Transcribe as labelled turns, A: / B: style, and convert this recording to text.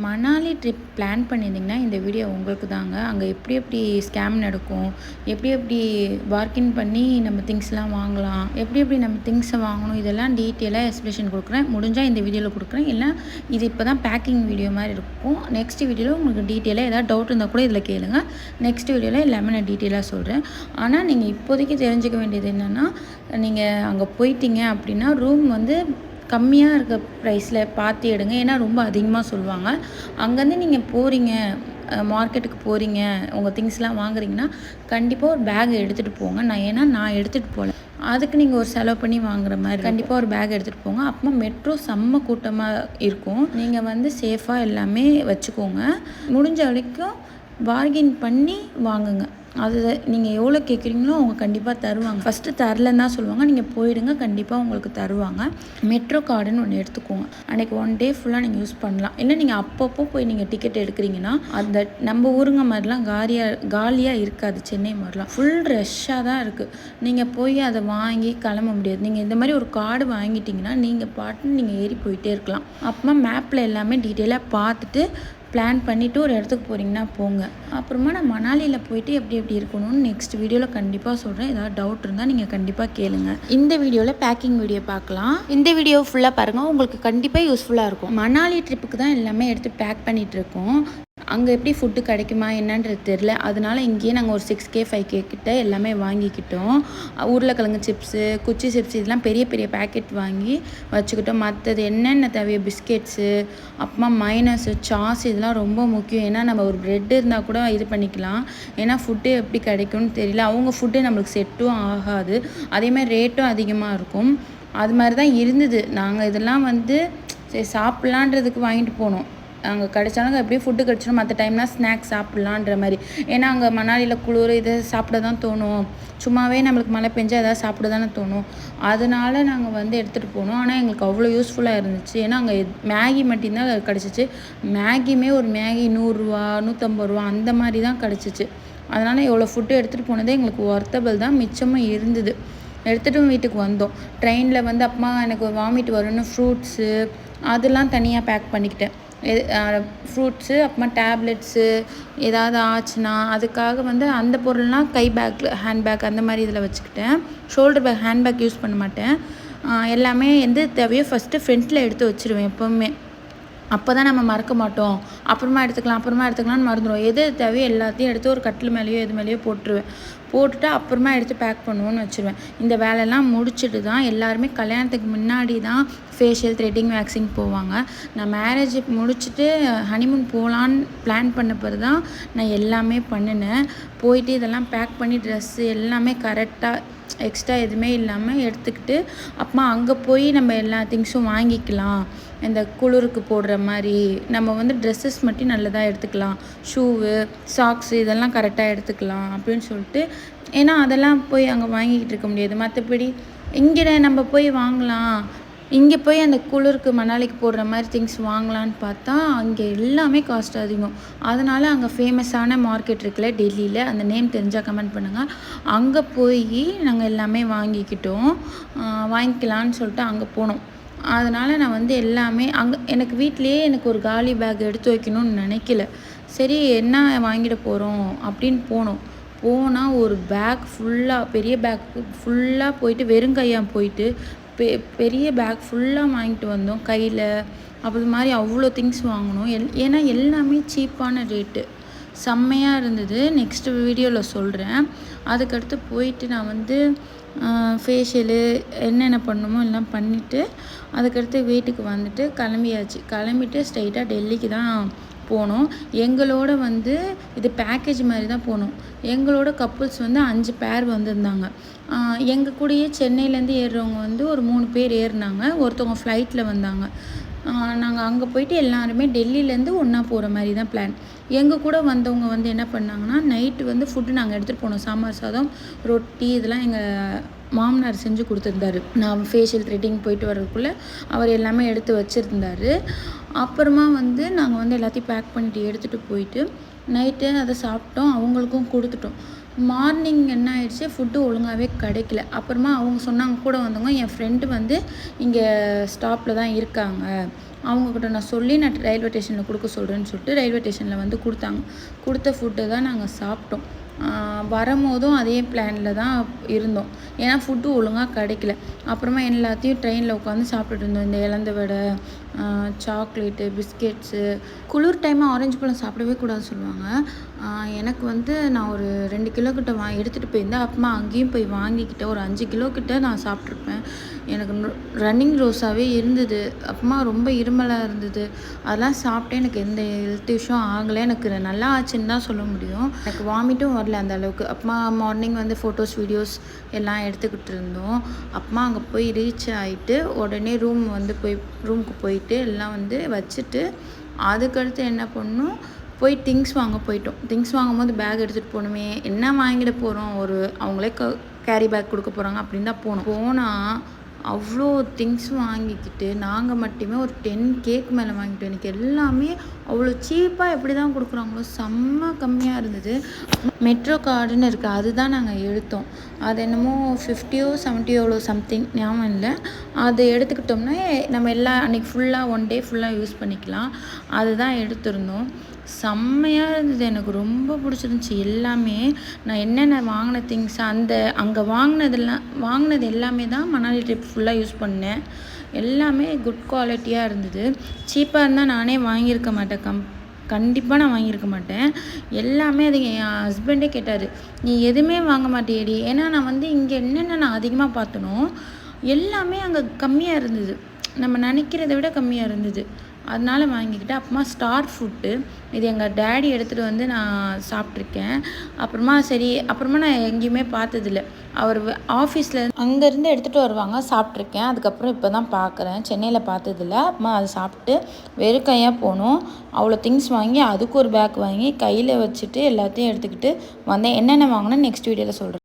A: Manali trip plan பண்ணியிருந்தீங்கன்னா இந்த video உங்களுக்கு தாங்க. அங்கே எப்படி எப்படி ஸ்கேம் நடக்கும், எப்படி எப்படி பார்கின் பண்ணி நம்ம திங்ஸ்லாம் வாங்கலாம், எப்படி எப்படி நம்ம திங்ஸை வாங்கணும், இதெல்லாம் டீட்டெயிலாக எக்ஸ்பிளேஷன் கொடுக்குறேன். முடிஞ்சால் இந்த வீடியோவில் கொடுக்குறேன், இல்லை இது இப்போ தான் பேக்கிங் வீடியோ மாதிரி இருக்கும். நெக்ஸ்ட் வீடியோவில் உங்களுக்கு டீட்டெயிலாக ஏதாவது டவுட் இருந்தால் கூட இதில் கேளுங்க. நெக்ஸ்ட் வீடியோவில் எல்லாமே நான் டீட்டெயிலாக சொல்கிறேன். ஆனால் நீங்கள் இப்போதைக்கு தெரிஞ்சுக்க வேண்டியது என்னென்னா, நீங்கள் அங்கே போயிட்டீங்க அப்படின்னா ரூம் வந்து கம்மியாக இருக்க ப்ரைஸில் பார்த்து எடுங்க. ஏன்னா ரொம்ப அதிகமாக சொல்லுவாங்க. அங்கேருந்து நீங்கள் போகிறீங்க, மார்க்கெட்டுக்கு போகிறீங்க, உங்கள் திங்ஸ்லாம் வாங்குறீங்கன்னா கண்டிப்பாக ஒரு பேக் எடுத்துகிட்டு போங்க. நான் எடுத்துகிட்டு போகல, அதுக்கு நீங்கள் ஒரு செலவு பண்ணி வாங்குற மாதிரி கண்டிப்பாக ஒரு பேக் எடுத்துகிட்டு போங்க. அப்புறமா மெட்ரோ செம்ம கூட்டமாக இருக்கும். நீங்கள் வந்து சேஃபாக எல்லாமே வச்சுக்கோங்க. முடிஞ்ச வரைக்கும் பார்கின் பண்ணி வாங்குங்க. அது நீங்கள் எவ்வளோ கேட்குறீங்களோ அவங்க கண்டிப்பாக தருவாங்க. ஃபஸ்ட்டு தரலன்னு தான் சொல்லுவாங்க, நீங்கள் போயிடுங்க, கண்டிப்பாக உங்களுக்கு தருவாங்க. மெட்ரோ கார்டுன்னு ஒன்று எடுத்துக்கோங்க. அன்றைக்கி 1 டே ஃபுல்லாக நீங்கள் யூஸ் பண்ணலாம். இல்லை நீங்கள் அப்பப்போ போய் நீங்கள் டிக்கெட் எடுக்கிறீங்கன்னா அந்த நம்ம ஊருங்க மாதிரிலாம் காலியாக இருக்காது. சென்னை மாதிரிலாம் ஃபுல் ரஷ்ஷாக தான் இருக்குது. நீங்கள் போய் அதை வாங்கி கிளம்ப முடியாது. நீங்கள் இந்த மாதிரி ஒரு கார்டு வாங்கிட்டிங்கன்னா நீங்கள் பாட்டு நீங்கள் ஏறி போயிட்டே இருக்கலாம். அப்புறமா மேப்பில் எல்லாமே டீட்டெயிலாக பார்த்துட்டு பிளான் பண்ணிவிட்டு ஒரு இடத்துக்கு போகிறீங்கன்னா போங்க. அப்புறமா நான் மணாலியில் போயிட்டு எப்படி எப்படி இருக்கணும்னு நெக்ஸ்ட் வீடியோவில் கண்டிப்பாக சொல்கிறேன். ஏதாவது டவுட் இருந்தால் நீங்கள் கண்டிப்பாக கேளுங்க. இந்த வீடியோவில் பேக்கிங் வீடியோ பார்க்கலாம். இந்த வீடியோ ஃபுல்லாக பாருங்கள், உங்களுக்கு கண்டிப்பாக யூஸ்ஃபுல்லாக இருக்கும். மணாலி ட்ரிப்புக்கு தான் எல்லாமே எடுத்து பேக் பண்ணிகிட்டு இருக்கோம். அங்கே எப்படி ஃபுட்டு கிடைக்குமா என்னன்றது தெரில. அதனால இங்கேயே நாங்கள் ஒரு 6K 5K கிட்ட எல்லாமே வாங்கிக்கிட்டோம். உருளைக்கிழங்கு சிப்ஸு, குச்சி சிப்ஸ், இதெல்லாம் பெரிய பெரிய பேக்கெட் வாங்கி வச்சுக்கிட்டோம். மற்றது என்னென்ன தேவையோ பிஸ்கெட்ஸு, அப்புறமா மைனஸு, சாஸ், இதெல்லாம் ரொம்ப முக்கியம். ஏன்னா நம்ம ஒரு ப்ரெட் இருந்தால் கூட இது பண்ணிக்கலாம். ஏன்னா ஃபுட்டு எப்படி கிடைக்கும்னு தெரியல. அவங்க ஃபுட்டு நம்மளுக்கு செட்டும் ஆகாது. அதேமாதிரி ரேட்டும் அதிகமாக இருக்கும். அது மாதிரி தான் இருந்தது. நாங்கள் இதெல்லாம் வந்து சரி சாப்பிட்லான்றதுக்கு வாங்கிட்டு போனோம். அங்கே கிடைச்சாலும் அப்படியே ஃபுட்டு கிடச்சிடும். மற்ற டைம்லாம் ஸ்நாக்ஸ் சாப்பிட்லான்ற மாதிரி. ஏன்னா அங்கே மணாலியில் குளிர் இதை சாப்பிட தான் தோணும். சும்மாவே நம்மளுக்கு மழை பெஞ்சால் எதாவது சாப்பிட தானே தோணும். அதனால நாங்கள் வந்து எடுத்துகிட்டு போனோம். ஆனால் எங்களுக்கு அவ்வளோ யூஸ்ஃபுல்லாக இருந்துச்சு. ஏன்னா அங்கே மேகி மட்டும்தான் கிடச்சிச்சு. மேகியுமே ஒரு மேகி 100 ரூபா 150 ரூபா அந்த மாதிரி தான் கிடச்சிச்சு. அதனால் எவ்வளோ ஃபுட்டு எடுத்துகிட்டு போனதே எங்களுக்கு ஒர்த்தபிள் தான். மிச்சமும் இருந்தது. எடுத்துகிட்டு வீட்டுக்கு வந்தோம். ட்ரெயினில் வந்து அப்பா எனக்கு வாமிட் வரும்னு ஃப்ரூட்ஸு அதெல்லாம் தனியாக பேக் பண்ணிக்கிட்டேன். ஃப்ரூட்ஸு, அப்புறமா டேப்லெட்ஸு ஏதாவது ஆச்சுன்னா அதுக்காக வந்து அந்த பொருள்லாம் கை பேக், ஹேண்ட் பேக் அந்த மாதிரி இதில் வச்சுக்கிட்டேன். Shoulder bag, hand bag use பண்ண மாட்டேன். எல்லாமே எந்த தேவையோ ஃபஸ்ட்டு ஃப்ரண்ட்டில் எடுத்து வச்சுருவேன் எப்போவுமே. அப்போ தான் நம்ம மறக்க மாட்டோம். அப்புறமா எடுத்துக்கலாம்னு மறந்துடுவோம். எது தேவையோ எல்லாத்தையும் எடுத்து ஒரு கட்டில் மேலேயோ எது மேலேயோ போட்டுட்டு அப்புறமா எடுத்து பேக் பண்ணுவோன்னு வச்சுருவேன். இந்த வேலையெல்லாம் முடிச்சுட்டு தான் எல்லாருமே கல்யாணத்துக்கு முன்னாடி தான் ஃபேஷியல், த்ரெட்டிங், வேக்சிங் போவாங்க. நான் மேரேஜ் முடிச்சுட்டு ஹனிமூன் போகலான்னு பிளான் பண்ண பிறகு தான் நான் எல்லாமே பண்ணினேன். போயிட்டு இதெல்லாம் பேக் பண்ணி ட்ரெஸ்ஸு எல்லாமே கரெக்டாக எக்ஸ்ட்ரா எதுவுமே இல்லாமல் எடுத்துக்கிட்டு அப்புறமா அங்கே போய் நம்ம எல்லா திங்ஸும் வாங்கிக்கலாம். இந்த குளிருக்கு போடுற மாதிரி நம்ம வந்து ட்ரெஸ்ஸஸ் மட்டும் நல்லதாக எடுத்துக்கலாம். ஷூவு, சாக்ஸு இதெல்லாம் கரெக்டாக எடுத்துக்கலாம் அப்படின்னு சொல்லிட்டு. ஏன்னா அதெல்லாம் போய் அங்கே வாங்கிக்கிட்டு இருக்க முடியாது. மற்றபடி இங்கே நம்ம போய் வாங்கலாம், இங்கே போய் அந்த குளிருக்கு மணாலிக்கு போடுற மாதிரி திங்ஸ் வாங்கலான்னு பார்த்தா அங்கே எல்லாமே காஸ்ட் அதிகம். அதனால் அங்கே ஃபேமஸான மார்க்கெட் இருக்குல்ல டெல்லியில், அந்த நேம் தெரிஞ்சால் கமெண்ட் பண்ணுங்கள். அங்கே போய் நாங்கள் எல்லாமே வாங்கிக்கலான்னு சொல்லிட்டு அங்கே போனோம். அதனால் நான் வந்து எல்லாமே அங்கே எனக்கு வீட்டிலையே எனக்கு ஒரு காலி பேக் எடுத்து வைக்கணும்னு நினைக்கல. சரி என்ன வாங்கிட போகிறோம் அப்படின்னு போனால் ஒரு பேக் ஃபுல்லாக, பெரிய பேக் ஃபுல்லாக போயிட்டு வெறுங்கையாக போயிட்டு பெரிய பேக் ஃபுல்லாக வாங்கிட்டு வந்தோம் கையில். அப்படி மாதிரி அவ்வளோ திங்ஸ் வாங்கினோம். ஏன்னா எல்லாமே சீப்பான ரேட்டு, செம்மையாக இருந்தது. நெக்ஸ்ட் வீடியோவில் சொல்கிறேன். அதுக்கடுத்து போயிட்டு நான் வந்து ஃபேஷியலு என்னென்ன பண்ணணுமோ எல்லாம் பண்ணிவிட்டு அதுக்கடுத்து வீட்டுக்கு வந்துட்டு கிளம்பிட்டு ஸ்ட்ரைட்டாக டெல்லிக்கு தான் போனோம். எங்களோட வந்து இது பேக்கேஜ் மாதிரி தான் போனோம். எங்களோட கப்புள்ஸ் வந்து 5 பேர் வந்திருந்தாங்க. எங்கள் கூடயே சென்னையிலேருந்து ஏறுறவங்க வந்து ஒரு 3 பேர் ஏறினாங்க. ஒருத்தவங்க ஃப்ளைட்டில் வந்தாங்க. நாங்கள் அங்கே போயிட்டு எல்லாருமே டெல்லியிலேருந்து ஒன்றா போகிற மாதிரி தான் பிளான். எங்கள் கூட வந்தவங்க வந்து என்ன பண்ணாங்கன்னா, நைட்டு வந்து ஃபுட்டு நாங்கள் எடுத்துகிட்டு போனோம். சாம்பார் சாதம், ரொட்டி இதெல்லாம் எங்கள் மாமனார் செஞ்சு கொடுத்துருந்தாரு. நான் ஃபேஷியல் த்ரெட்டிங் போயிட்டு வர்றதுக்குள்ளே அவர் எல்லாமே எடுத்து வச்சுருந்தாரு. அப்புறமா வந்து நாங்கள் வந்து எல்லாத்தையும் பேக் பண்ணிட்டு எடுத்துகிட்டு போயிட்டு நைட்டு அதை சாப்பிட்டோம். அவங்களுக்கும் கொடுத்துட்டோம். மார்னிங் என்ன ஆயிடுச்சு, ஃபுட்டு ஒழுங்காகவே கிடைக்கல. அப்புறமா அவங்க சொன்னாங்க, கூட வந்தவங்க, என் ஃப்ரெண்டு வந்து இங்கே ஸ்டாப்பில் தான் இருக்காங்க, அவங்கக்கிட்ட நான் சொல்லி நான் ரயில்வே ஸ்டேஷனில் கொடுக்க சொல்கிறேன்னு சொல்லிட்டு ரயில்வே ஸ்டேஷனில் வந்து கொடுத்தாங்க. கொடுத்த ஃபுட்டை தான் நாங்கள் சாப்பிட்டோம். வரும்போதும் அதே பிளானில் தான் இருந்தோம். ஏன்னா ஃபுட்டு ஒழுங்காக கிடைக்கல. அப்புறமா எல்லாத்தையும் ட்ரெயினில் உட்காந்து சாப்பிட்டுட்டு இருந்தோம். இந்த இலந்த வடை, சாக்லேட்டு, பிஸ்கெட்ஸு. குளிர் டைமாக ஆரஞ்சு பழம் சாப்பிடவே கூடாதுன்னு சொல்லுவாங்க. எனக்கு வந்து நான் ஒரு 2 கிலோ கிட்ட எடுத்துகிட்டு போயிருந்தேன். அப்புறமா அங்கேயும் போய் வாங்கிக்கிட்டேன். ஒரு 5 கிலோ கிட்ட நான் சாப்பிட்ருப்பேன். எனக்கு ரன்னிங் ரோஸாகவே இருந்தது. அப்புறமா ரொம்ப இருமலாக இருந்தது. அதெல்லாம் சாப்பிட்டே எனக்கு எந்த ஹெல்த் இஷ்யூவும் ஆகலை. எனக்கு நல்லா ஆச்சுன்னு தான் சொல்ல முடியும். எனக்கு வாமிட்டும் வரல அந்த அளவுக்கு. அப்புறமா மார்னிங் வந்து ஃபோட்டோஸ், வீடியோஸ் எல்லாம் எடுத்துக்கிட்டு இருந்தோம். அப்புறமா அங்கே போய் ரீச் ஆகிட்டு உடனே ரூமுக்கு போயிட்டு எல்லாம் வந்து வச்சுட்டு, அதுக்கடுத்து என்ன பண்ணோம், போய் திங்ஸ் வாங்க போயிட்டோம். திங்ஸ் வாங்கும்போது பேக் எடுத்துகிட்டு போகணுமே, என்ன வாங்கிட போகிறோம், அவங்களே கேரி பேக் கொடுக்க போகிறாங்க அப்படின்னு தான் போனால் அவ்வளோ திங்ஸ் வாங்கிக்கிட்டு நாங்கள் மட்டுமே ஒரு 10 கேக் மேலே வாங்கிட்டோம். எனக்கு எல்லாமே அவ்வளோ சீப்பாக எப்படி தான் கொடுக்குறாங்களோ, செம்ம கம்மியாக இருந்தது. மெட்ரோ கார்டுன்னு இருக்குது, அதுதான் நாங்கள் எடுத்தோம். அது என்னமோ 50 70 எவ்வளோ சம்திங் ஞாபகம் இல்லை. அதை எடுத்துக்கிட்டோம்னா நம்ம அன்றைக்கி ஃபுல்லாக 1 டே ஃபுல்லாக யூஸ் பண்ணிக்கலாம். அதுதான் எடுத்திருந்தோம். செம்மையாக இருந்தது. எனக்கு ரொம்ப பிடிச்சிருந்துச்சி எல்லாமே. நான் என்னென்ன வாங்கின திங்ஸ் அங்கே வாங்கினது எல்லாமே தான் மணாலி ட்ரிப் ஃபுல்லாக யூஸ் பண்ணேன். எல்லாமே குட் குவாலிட்டியாக இருந்தது. சீப்பாக இருந்தால் நானே வாங்கியிருக்க மாட்டேன். கண்டிப்பாக நான் வாங்கியிருக்க மாட்டேன். எல்லாமே அது என் ஹஸ்பண்டே கேட்டார், நீ எதுவுமே வாங்க மாட்டேடி? ஏன்னா நான் வந்து இங்கே என்னென்ன நான் அதிகமாக பார்த்தனோ எல்லாமே அங்கே கம்மியாக இருந்தது. நம்ம நினைக்கிறத விட கம்மியாக இருந்தது. அதனால் வாங்கிக்கிட்டேன். அப்புறமா ஸ்டார் ஃபுட்டு, இது எங்கள் டேடி எடுத்துகிட்டு வந்து நான் சாப்பிட்ருக்கேன். அப்புறமா நான் எங்கேயுமே பார்த்ததில்ல. அவர் ஆஃபீஸில் அங்கேருந்து எடுத்துகிட்டு வருவாங்க, சாப்பிட்ருக்கேன். அதுக்கப்புறம் இப்போ தான் பார்க்குறேன், சென்னையில் பார்த்ததில்ல. அப்புறமா அதை சாப்பிட்டு வெறும் கையாக போனோம். அவ்வளோ திங்ஸ் வாங்கி அதுக்கு ஒரு பேக் வாங்கி கையில் வச்சுட்டு எல்லாத்தையும் எடுத்துக்கிட்டு வந்தேன். என்னென்ன வாங்கினேன் நெக்ஸ்ட் வீடியோவில் சொல்கிறேன்.